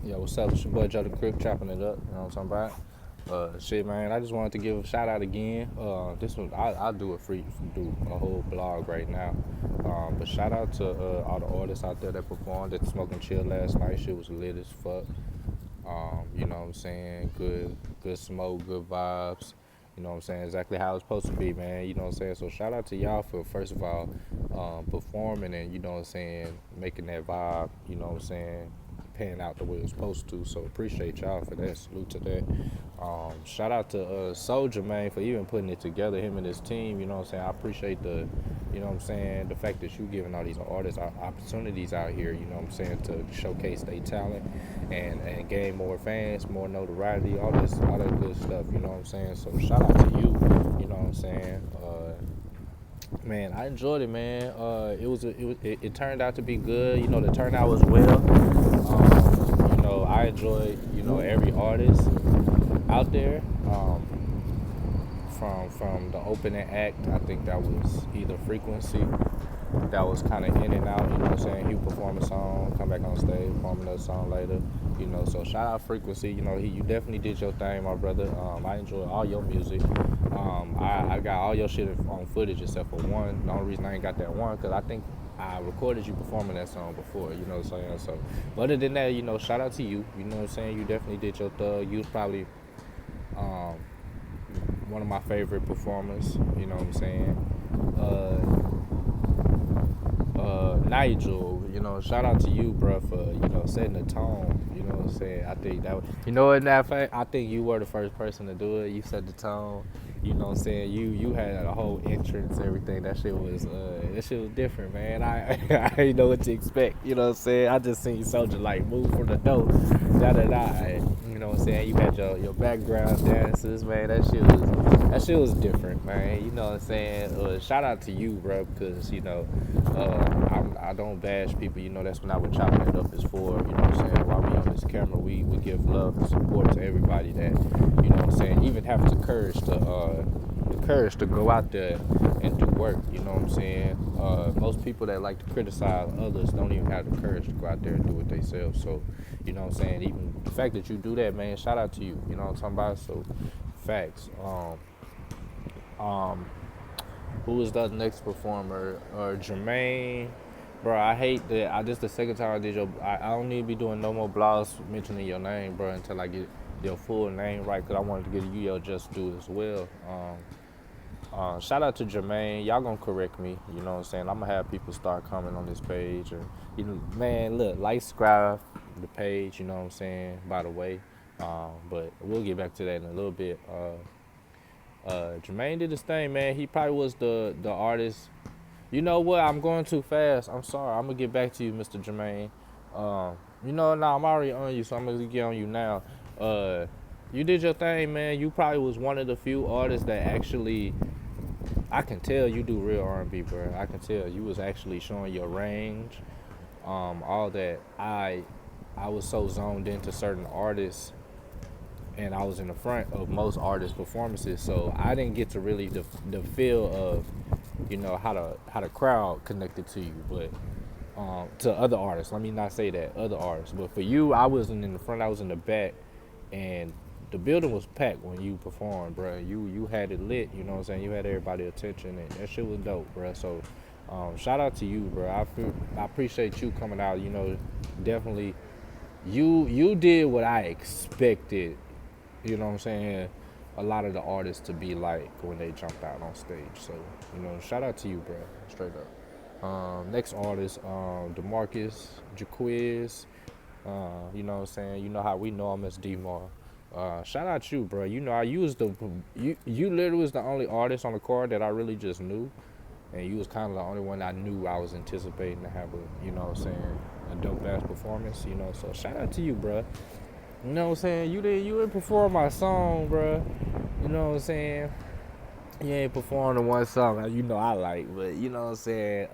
Yo, what's up? It's your boy Joe the Crip chopping it up. You know what I'm talking about? Shit, man. I just wanted to give a shout out again. This one, I do do a whole blog right now. But shout out to all the artists out there that performed at the Smoke and Chill last night. Shit was lit as fuck. You know what I'm saying? Good smoke, good vibes. You know what I'm saying? Exactly how it's supposed to be, man. You know what I'm saying? So shout out to y'all for first of all performing and you know what I'm saying, making that vibe. You know what I'm saying? Panning out the way it was supposed to. So appreciate y'all for that. Salute to that. Shout out to Soldier Man for even putting it together. Him and his team. You know what I'm saying? I appreciate the, you know what I'm saying, the fact that you giving all these artists opportunities out here. You know what I'm saying, to showcase their talent and gain more fans, more notoriety, all that good stuff. You know what I'm saying? So shout out to you. You know what I'm saying? Man, I enjoyed it, man. It turned out to be good. You know, the turnout was well. You know, I enjoyed every artist out there. From the opening act, I think that was either Frequency, that was kind of in and out. You know what I'm saying? He would perform a song, come back on stage, perform another song later. You know, so shout out Frequency. You know, you definitely did your thing, my brother. I enjoyed all your music. I got all your shit on footage except for one. The only reason I ain't got that one because I think I recorded you performing that song before. You know what I'm saying? So, but other than that, you know, shout out to you. You know what I'm saying? You definitely did your thug. You was probably um, one of my favorite performers. You know what I'm saying? Nigel, you know, shout out to you, bro, for setting the tone. You know what I'm saying? I think that, in that fact, I think you were the first person to do it. You set the tone. You know what I'm saying? You had a whole entrance, everything. That shit was different, man. I didn't know what to expect. You know what I'm saying? I just seen Soldier like move from the door, da da da. You know what I'm saying? You had your background dances, man. That shit was different, man. You know what I'm saying? Shout out to you, bro, because I don't bash people. You know, that's what we're chopping it up is for. You know what I'm saying? While we on this camera, we give love and support to everybody that, you know what I'm saying, even have the courage to go out there and do work. You know what I'm saying? Most people that like to criticize others don't even have the courage to go out there and do it themselves. So, you know what I'm saying? Even the fact that you do that, man, shout out to you. You know what I'm talking about? So, facts. Um, who was the next performer? Jermaine. Bro, I hate that. This the second time I did I don't need to be doing no more blogs mentioning your name, bro, until I get your full name right, because I wanted to give you your just due as well. Shout out to Jermaine. Y'all gonna correct me. You know what I'm saying? I'm gonna have people start coming on this page. And, man, look, like, subscribe the page. You know what I'm saying? By the way. But we'll get back to that in a little bit. Jermaine did his thing, man. He probably was the artist. You know what? I'm going too fast. I'm sorry. I'm gonna get back to you, Mr. Jermaine. Nah, I'm already on you, so I'm gonna get on you now. Uh, you did your thing, man. You probably was one of the few artists that actually, I can tell you do real R&B, bro. I can tell you was actually showing your range, all that. I was so zoned into certain artists and I was in the front of most artists' performances, so I didn't get to really the feel of, how the crowd connected to you, but to other artists. Let me not say that other artists, but for you, I wasn't in the front. I was in the back, and the building was packed when you performed, bro. You had it lit. You know what I'm saying? You had everybody attention, and that shit was dope, bro. So, shout out to you, bro. I appreciate you coming out. You know, definitely, you did what I expected. You know what I'm saying? A lot of the artists to be like when they jumped out on stage. So, shout out to you, bro. Straight up. Next artist, DeMarcus Jaquiz. You know what I'm saying? You know how we know him as D-Mar. Shout out you, bro. You know, you literally was the only artist on the card that I really just knew. And you was kind of the only one I knew I was anticipating to have a dope ass performance, So shout out to you, bro. You know what I'm saying? You didn't perform my song, bro. You know what I'm saying? You ain't performed the one song I like, but you know what I'm saying?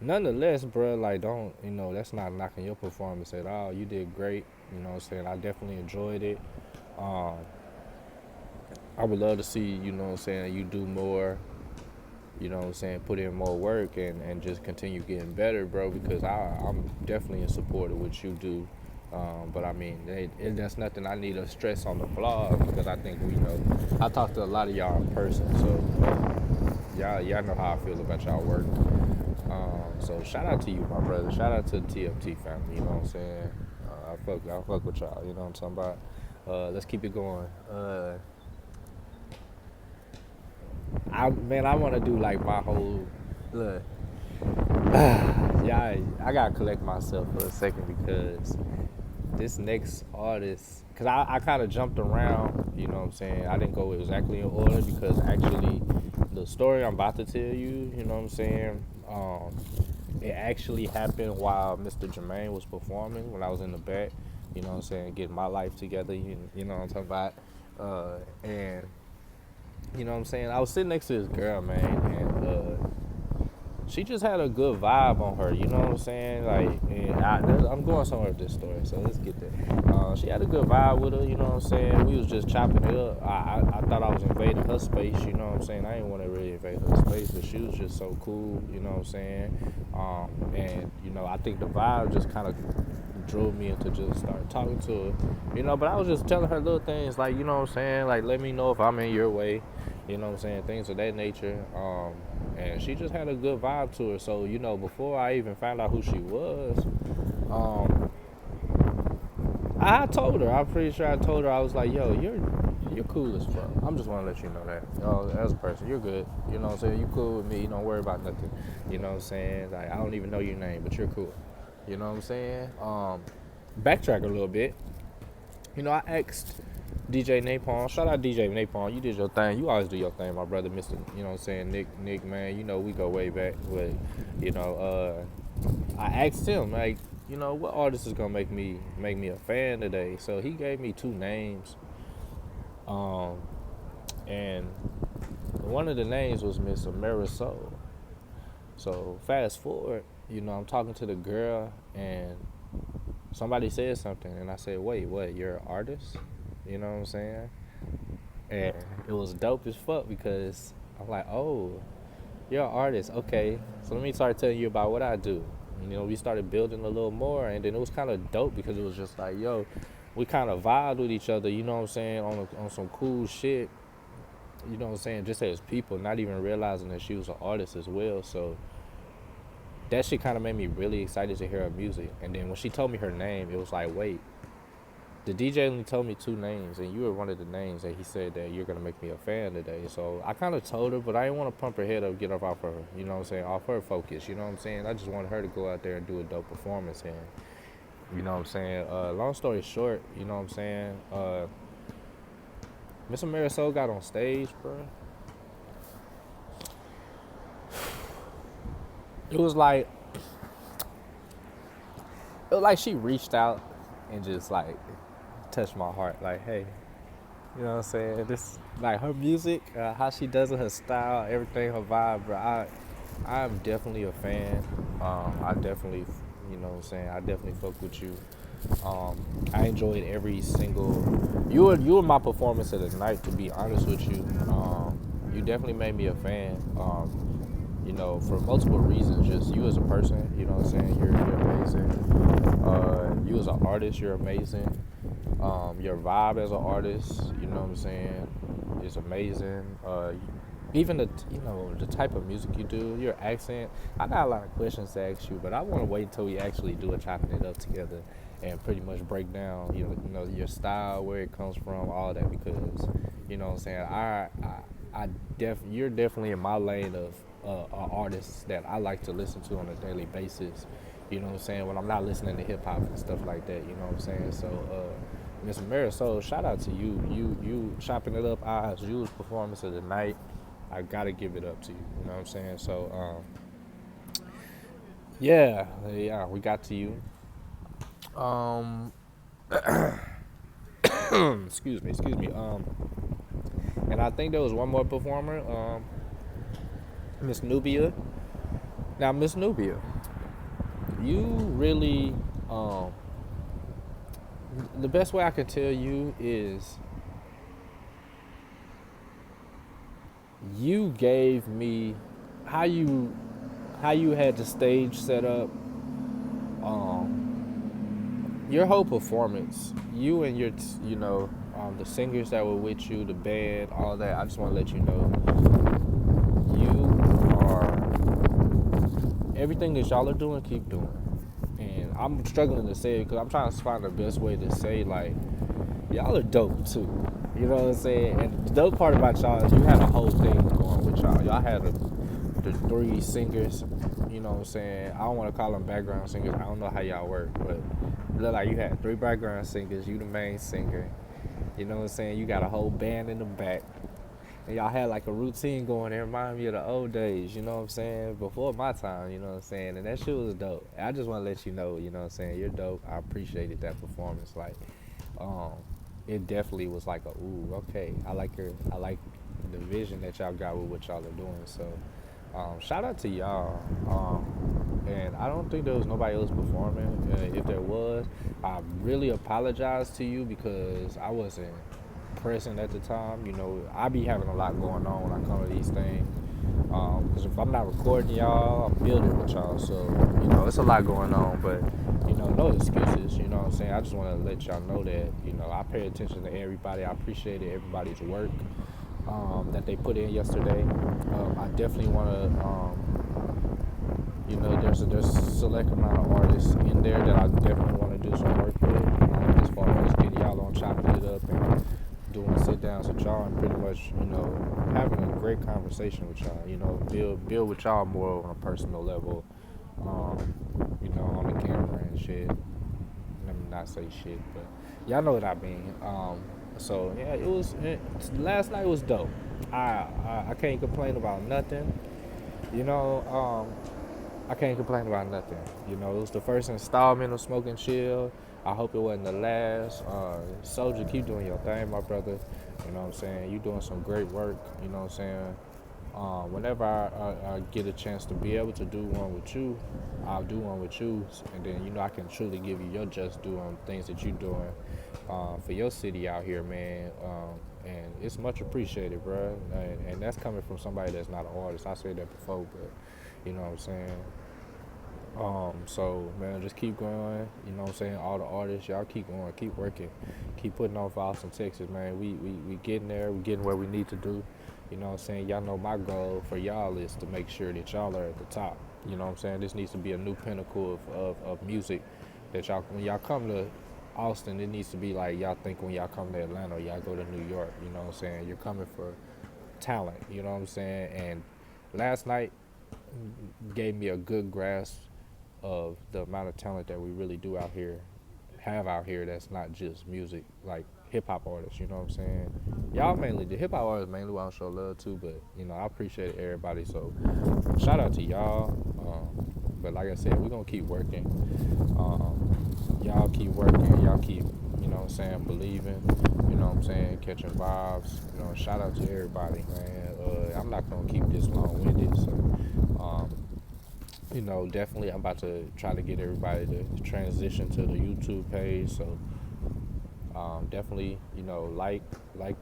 Nonetheless, bro, like, don't, that's not knocking your performance at all. You did great. You know what I'm saying? I definitely enjoyed it. Um, I would love to see, you do more, put in more work and just continue getting better, bro, because I'm definitely in support of what you do. But I mean, that's nothing I need to stress on the vlog because I think I talk to a lot of y'all in person, so y'all know how I feel about y'all work. So shout out to you, my brother. Shout out to the TFT family. You know what I'm saying? I fuck with y'all. You know what I'm talking about? Let's keep it going. I want to do like my whole look. Yeah, I gotta collect myself for a second because this next artist, because I kind of jumped around, you know what I'm saying? I didn't go exactly in order because actually the story I'm about to tell you, you know what I'm saying? It actually happened while Mr. Jermaine was performing when I was in the back, you know what I'm saying? Getting my life together, you know what I'm talking about? And, you know what I'm saying? I was sitting next to this girl, man, and she just had a good vibe on her, you know what I'm saying? Like, and I'm going somewhere with this story, so let's get there. She had a good vibe with her, you know what I'm saying? We was just chopping it up. I thought I was invading her space, you know what I'm saying? I didn't want to really invade her space, but she was just so cool, you know what I'm saying? And, I think the vibe just kind of drove me into just start talking to her, but I was just telling her little things like, you know what I'm saying? Like, let me know if I'm in your way, you know what I'm saying? Things of that nature. And she just had a good vibe to her. So, before I even found out who she was, um, I told her. I'm pretty sure I told her. I was like, "Yo, you're cool as fuck. I'm just want to let you know that. As a person, you're good. You know what I'm saying? You cool with me. You don't worry about nothing. You know what I'm saying? Like I don't even know your name, but you're cool. You know what I'm saying? Backtrack a little bit. I asked DJ Napalm. Shout out DJ Napalm. You did your thing. You always do your thing, my brother, Mr. You know what I'm saying? Nick, man. We go way back. But, I asked him, like, what artist is gonna make me a fan today? So he gave me two names. And one of the names was Miss Marisol. So fast forward, I'm talking to the girl and somebody said something and I said, wait, what, you're an artist? You know what I'm saying? And it was dope as fuck because I'm like, oh, you're an artist. Okay. So let me start telling you about what I do. We started building a little more and then it was kind of dope because it was just like, yo, we kind of vibed with each other, you know what I'm saying, on some cool shit, you know what I'm saying, just as people, not even realizing that she was an artist as well. So that shit kind of made me really excited to hear her music. And then when she told me her name, it was like, wait, the DJ only told me two names, and you were one of the names that he said that you're gonna make me a fan today. So I kind of told her, but I didn't want to pump her head up, get off her, you know what I'm saying, off her focus. You know what I'm saying? I just wanted her to go out there and do a dope performance, and you know what I'm saying. Long story short, you know what I'm saying. Miss Marisol got on stage, bro. It was like she reached out and just like touched my heart, like, hey, you know what I'm saying? This, like, her music, how she does it, her style, everything, her vibe, bro. I'm definitely a fan. I definitely, you know what I'm saying? I definitely fuck with you. I enjoyed every single. You were my performance of the night. To be honest with you, you definitely made me a fan. For multiple reasons. Just you as a person, you know what I'm saying? You're amazing. You as an artist, you're amazing. Your vibe as an artist, you know what I'm saying, is amazing. Even the type of music you do, your accent. I got a lot of questions to ask you, but I want to wait until we actually do a chopping it up together and pretty much break down, your style, where it comes from, all that, because you know what I'm saying. You're definitely in my lane of artists that I like to listen to on a daily basis. You know what I'm saying? When I'm not listening to hip hop and stuff like that, you know what I'm saying? So, Miss Marisol, shout out to you. You chopping it up. You was performance of the night. I gotta give it up to you. You know what I'm saying? So, yeah, we got to you. Excuse me. And I think there was one more performer, Miss Nubia. Now, Miss Nubia, you really, the best way I can tell you is you gave me how you had the stage set up. your whole performance, you and your, the singers that were with you, the band, all that. I just want to let you know, you are everything that y'all are doing. Keep doing. And I'm struggling to say it because I'm trying to find the best way to say like y'all are dope too. You know what I'm saying? And the dope part about y'all is you had a whole thing going with y'all. Y'all had the three singers. You know what I'm saying? I don't want to call them background singers. I don't know how y'all work, but it looked like you had three background singers. You the main singer. You know what I'm saying? You got a whole band in the back. And y'all had like a routine going. It reminded me of the old days, you know what I'm saying? Before my time, you know what I'm saying? And that shit was dope. I just want to let you know, you know what I'm saying? You're dope. I appreciated that performance. Like, um, it definitely was like a, ooh, okay. I like the vision that y'all got with what y'all are doing. So, shout out to y'all. And I don't think there was nobody else performing. If there was, I really apologize to you because I wasn't present at the time. You know, I be having a lot going on when I come to these things. Because if I'm not recording y'all, I'm building with y'all. So, it's a lot going on. But, no excuses. You know what I'm saying? I just want to let y'all know that, I pay attention to everybody. I appreciated everybody's work that they put in yesterday. I definitely want to, there's a select amount of artists in there that I definitely want to do some work with. As far as getting y'all on chopping it up and doing sit downs with y'all and pretty much, having a great conversation with y'all, build with y'all more on a personal level, on the camera and shit. Let me not say shit, but y'all know what I mean. So yeah, last night was dope. I can't complain about nothing. You know, I can't complain about nothing. It was the first installment of Smoke and Chill. I hope it wasn't the last. Soldier, keep doing your thing, my brother. You know what I'm saying? You doing some great work. You know what I'm saying? Whenever I get a chance to be able to do one with you, I'll do one with you. And then, I can truly give you your just due on things that you're doing for your city out here, man. And it's much appreciated, bro. And that's coming from somebody that's not an artist. I said that before, but you know what I'm saying? So man, just keep going. You know what I'm saying? All the artists, y'all keep going, keep working, keep putting on for Austin, Texas, man. We getting there, we getting where we need to do. You know what I'm saying? Y'all know my goal for y'all is to make sure that y'all are at the top. You know what I'm saying? This needs to be a new pinnacle of music that y'all, when y'all come to Austin, it needs to be like y'all think when y'all come to Atlanta or y'all go to New York. You know what I'm saying? You're coming for talent. You know what I'm saying? And last night gave me a good grasp of the amount of talent that we really do have out here that's not just music, like hip hop artists, you know what I'm saying? Y'all mainly, the hip hop artists mainly want to show love too, but I appreciate everybody, so shout out to y'all. But like I said, we're gonna keep working. Y'all keep working, y'all keep, believing, you know what I'm saying, catching vibes, shout out to everybody, man. I'm not gonna keep this long-winded, so definitely I'm about to try to get everybody to transition to the YouTube page. So definitely, like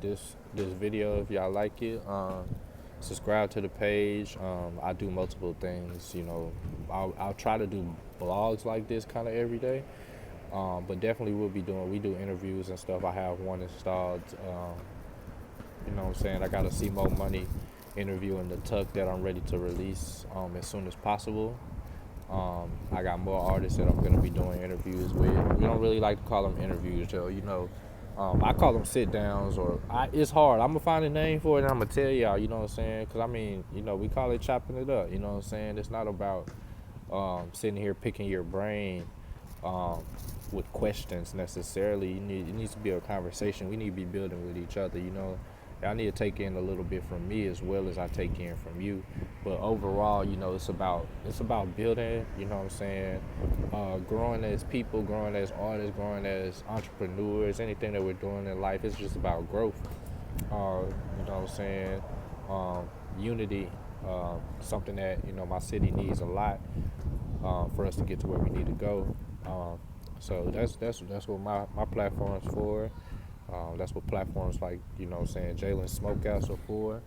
this video if y'all like it. Subscribe to the page. I do multiple things. I'll try to do blogs like this kind of every day. But definitely we do interviews and stuff. I have one installed. You know what I'm saying? I got a See Mo Money interview in the tuck that I'm ready to release as soon as possible. I got more artists that I'm going to be doing interviews with. We don't really like to call them interviews, Joe. I call them sit downs, it's hard. I'm going to find a name for it and I'm going to tell y'all, you know what I'm saying? Because, we call it chopping it up, you know what I'm saying? It's not about sitting here picking your brain with questions necessarily. It needs to be a conversation. We need to be building with each other, I need to take in a little bit from me as well as I take in from you. But overall, it's about building, you know what I'm saying, growing as people, growing as artists, growing as entrepreneurs, anything that we're doing in life. It's just about growth. You know what I'm saying? Unity, something that, my city needs a lot for us to get to where we need to go. So that's what my platform's for. That's what platforms like, Jalen Smokeouts are for.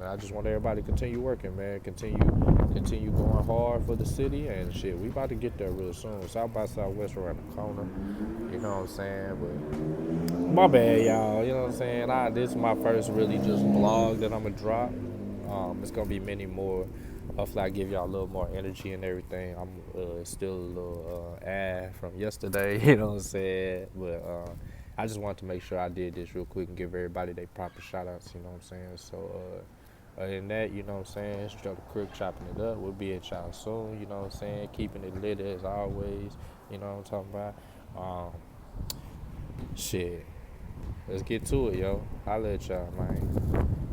And I just want everybody to continue working, man. Continue going hard for the city and shit. We about to get there real soon. South by Southwest around the corner. You know what I'm saying? But my bad, y'all. You know what I'm saying? This is my first really just vlog that I'm gonna drop. It's gonna be many more. Hopefully, I give y'all a little more energy and everything. I'm still a little from yesterday. You know what I'm saying? But I just wanted to make sure I did this real quick and give everybody their proper shout outs. You know what I'm saying? So. Other than that, you know what I'm saying? It's Joe the Crook chopping it up. We'll be at y'all soon, you know what I'm saying? Keeping it lit as always, you know what I'm talking about? Shit. Let's get to it, yo. Holla at y'all, man.